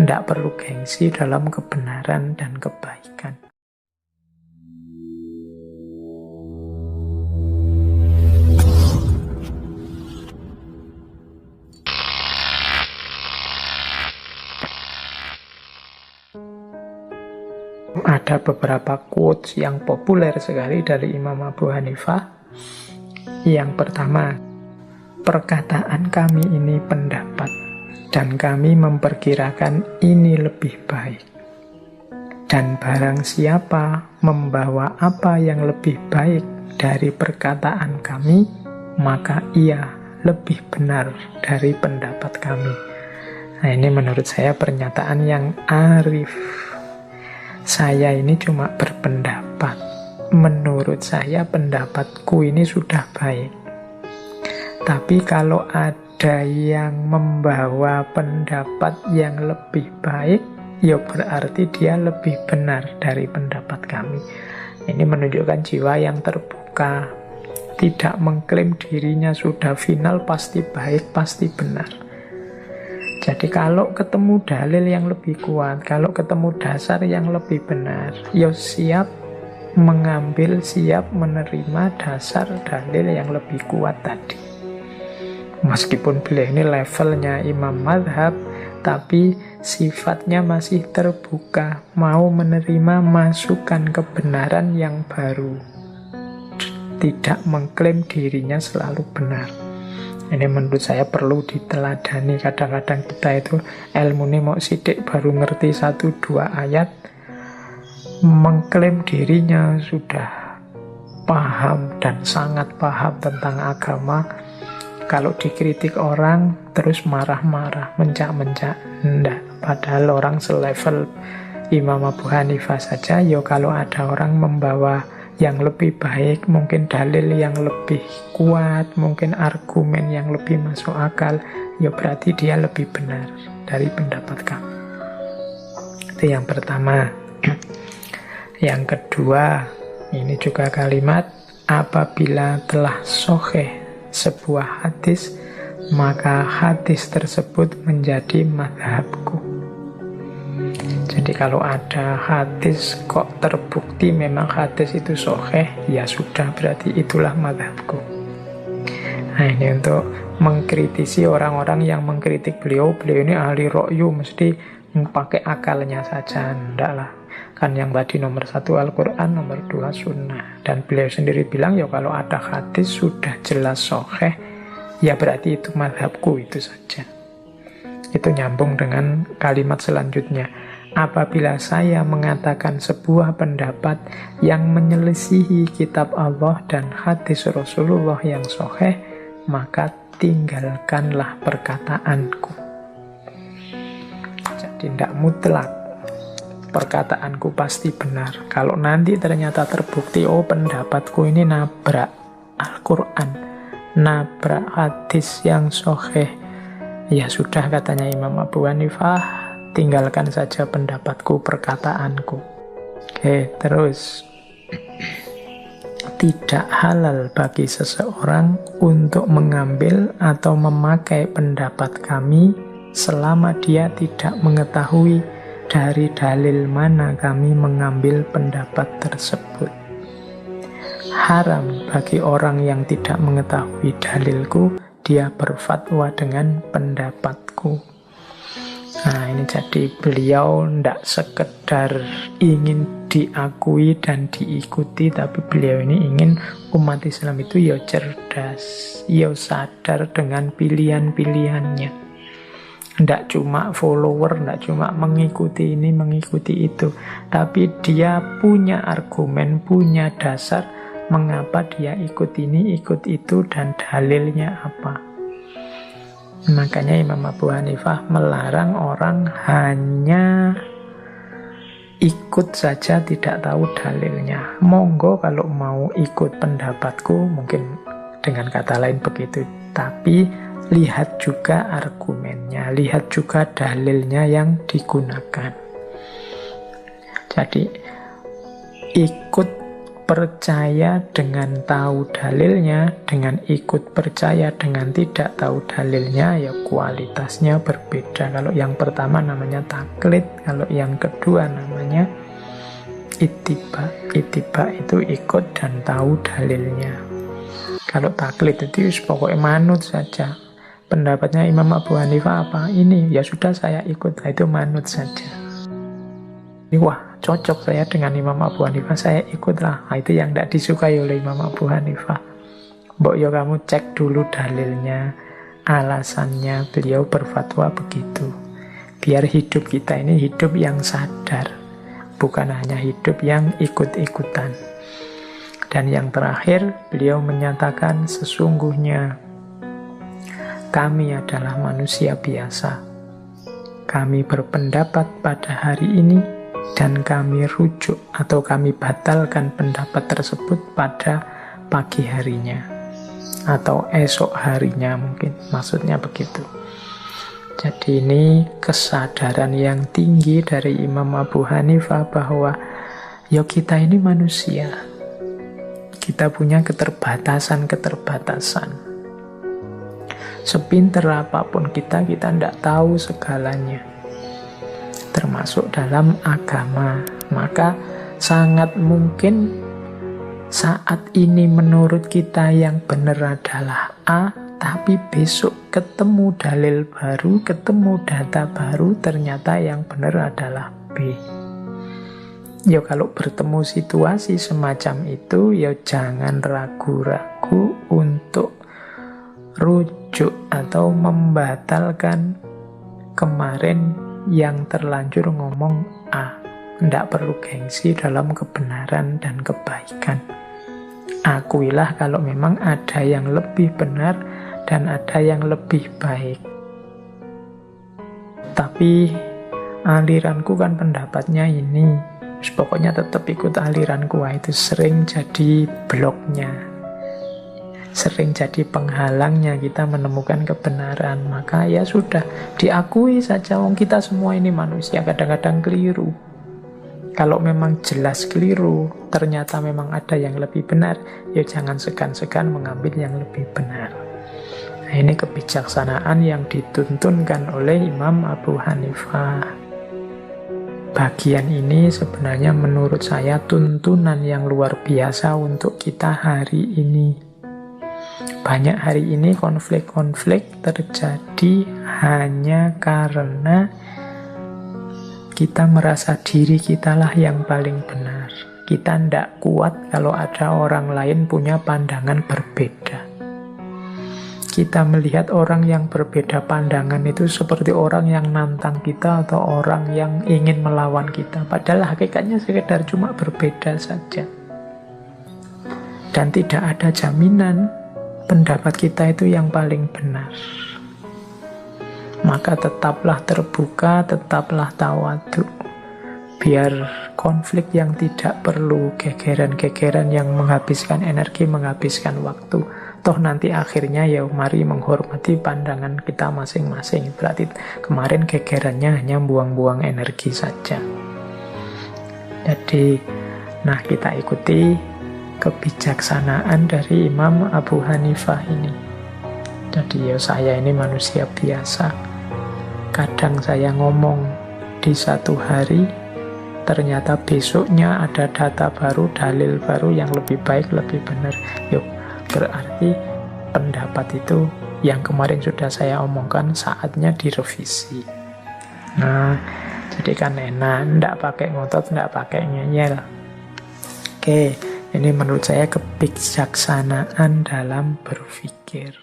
Tidak perlu gengsi dalam kebenaran dan kebaikan. Ada beberapa quotes yang populer sekali dari Imam Abu Hanifah. Yang pertama, perkataan kami ini pendapat, dan kami memperkirakan ini lebih baik. Dan barang siapa membawa apa yang lebih baik dari perkataan kami, maka ia lebih benar dari pendapat kami. Nah, ini menurut saya pernyataan yang arif. Saya ini cuma berpendapat. Menurut saya pendapatku ini sudah baik. Tapi kalau ada yang membawa pendapat yang lebih baik, ya berarti dia lebih benar dari pendapat kami. Ini menunjukkan jiwa yang terbuka. Tidak mengklaim dirinya sudah final, pasti baik, pasti benar. Jadi kalau ketemu dalil yang lebih kuat, kalau ketemu dasar yang lebih benar, ya siap mengambil, siap menerima dasar dalil yang lebih kuat tadi. Meskipun beliau ini levelnya imam madhab, tapi sifatnya masih terbuka, mau menerima masukan kebenaran yang baru. Tidak mengklaim dirinya selalu benar. Ini menurut saya perlu diteladani. Kadang-kadang kita itu ilmu ini mau sidik baru ngerti 1-2 ayat, mengklaim dirinya sudah paham dan sangat paham tentang agama. Kalau dikritik orang terus marah-marah, mencak-mencak. Nggak, padahal orang selevel Imam Abu Hanifah saja, ya kalau ada orang membawa yang lebih baik, mungkin dalil yang lebih kuat, mungkin argumen yang lebih masuk akal, ya berarti dia lebih benar dari pendapat kamu. Itu yang pertama. Yang kedua, ini juga kalimat, apabila telah sahih sebuah hadis, maka hadis tersebut menjadi mazhabku. Jadi kalau ada hadis kok terbukti memang hadis itu sahih, ya sudah, berarti itulah mazhabku. Nah, ini untuk mengkritisi orang-orang yang mengkritik beliau ini ahli ra'yu, mesti pakai akalnya saja. Enggak lah. Kan yang tadi nomor 1 Al-Quran, nomor 2 Sunnah. Dan beliau sendiri bilang, ya kalau ada hadis sudah jelas sahih, ya berarti itu mazhabku, itu saja. Itu nyambung dengan kalimat selanjutnya. Apabila saya mengatakan sebuah pendapat yang menyelisihi kitab Allah dan hadis Rasulullah yang sahih, maka tinggalkanlah perkataanku. Jadi tidak mutlak perkataanku pasti benar. Kalau nanti ternyata terbukti, oh pendapatku ini nabrak Al-Quran, nabrak hadis yang sahih, ya sudah, katanya Imam Abu Hanifah, tinggalkan saja pendapatku, perkataanku. Oke, terus. Tidak halal bagi seseorang untuk mengambil atau memakai pendapat kami selama dia tidak mengetahui dari dalil mana kami mengambil pendapat tersebut. Haram bagi orang yang tidak mengetahui dalilku, dia berfatwa dengan pendapatku. Nah, ini jadi beliau tidak sekedar ingin diakui dan diikuti, tapi beliau ini ingin umat Islam itu ya cerdas, ya sadar dengan pilihan-pilihannya. Tidak cuma follower, tidak cuma mengikuti ini, mengikuti itu, tapi dia punya argumen, punya dasar mengapa dia ikut ini, ikut itu, dan dalilnya apa. Makanya Imam Abu Hanifah melarang orang hanya ikut saja tidak tahu dalilnya. Monggo kalau mau ikut pendapatku, mungkin dengan kata lain begitu, tapi lihat juga argumennya, lihat juga dalilnya yang digunakan. Jadi ikut percaya dengan tahu dalilnya, dengan ikut percaya dengan tidak tahu dalilnya, ya kualitasnya berbeda. Kalau yang pertama namanya taklid, kalau yang kedua namanya ittiba. Ittiba itu ikut dan tahu dalilnya. Kalau taklid itu pokoknya manut saja. Pendapatnya Imam Abu Hanifah apa? Ini, ya sudah saya ikut, itu manut saja. Wah, cocok saya dengan Imam Abu Hanifah, saya ikutlah. Itu yang tidak disukai oleh Imam Abu Hanifah. Mbok yo kamu cek dulu dalilnya, alasannya beliau berfatwa begitu. Biar hidup kita ini hidup yang sadar, bukan hanya hidup yang ikut-ikutan. Dan yang terakhir, beliau menyatakan sesungguhnya kami adalah manusia biasa. Kami berpendapat pada hari ini dan kami rujuk atau kami batalkan pendapat tersebut pada pagi harinya atau esok harinya, mungkin maksudnya begitu. Jadi ini kesadaran yang tinggi dari Imam Abu Hanifah bahwa ya kita ini manusia, kita punya keterbatasan. Sepinter apapun kita tidak tahu segalanya, termasuk dalam agama. Maka sangat mungkin saat ini menurut kita yang benar adalah A, tapi besok ketemu dalil baru, ketemu data baru, ternyata yang benar adalah B. Ya kalau bertemu situasi semacam itu, ya jangan ragu-ragu untuk rujuk atau membatalkan kemarin yang terlanjur ngomong A. Tidak perlu gengsi dalam kebenaran dan kebaikan. Akuilah kalau memang ada yang lebih benar dan ada yang lebih baik. Tapi aliranku kan pendapatnya ini, pokoknya tetap ikut aliranku. Itu sering jadi bloknya, sering jadi penghalangnya kita menemukan kebenaran. Maka ya sudah, diakui saja, wong kita semua ini manusia, kadang-kadang keliru. Kalau memang jelas keliru, ternyata memang ada yang lebih benar, ya jangan segan-segan mengambil yang lebih benar. Nah, ini kebijaksanaan yang dituntunkan oleh Imam Abu Hanifah. Bagian ini sebenarnya menurut saya tuntunan yang luar biasa untuk kita hari ini. Banyak hari ini konflik-konflik terjadi hanya karena kita merasa diri kitalah yang paling benar. Kita tidak kuat kalau ada orang lain punya pandangan berbeda. Kita melihat orang yang berbeda pandangan itu seperti orang yang nantang kita atau orang yang ingin melawan kita. Padahal hakikatnya sekedar cuma berbeda saja. Dan tidak ada jaminan pendapat kita itu yang paling benar. Maka tetaplah terbuka, tetaplah tawadhu. Biar konflik yang tidak perlu, gegeran-gegeran yang menghabiskan energi, menghabiskan waktu. Toh nanti akhirnya ya mari menghormati pandangan kita masing-masing. Berarti kemarin gegerannya hanya buang-buang energi saja. Jadi, nah kita ikuti kebijaksanaan dari Imam Abu Hanifah ini. Jadi ya saya ini manusia biasa. Kadang saya ngomong di satu hari, ternyata besoknya ada data baru, dalil baru yang lebih baik, lebih benar. Yuk, berarti pendapat itu yang kemarin sudah saya omongkan saatnya direvisi. Nah, jadi kan enak, tidak pakai ngotot, tidak pakai ngeyel. Oke, ini menurut saya kebijaksanaan dalam berpikir.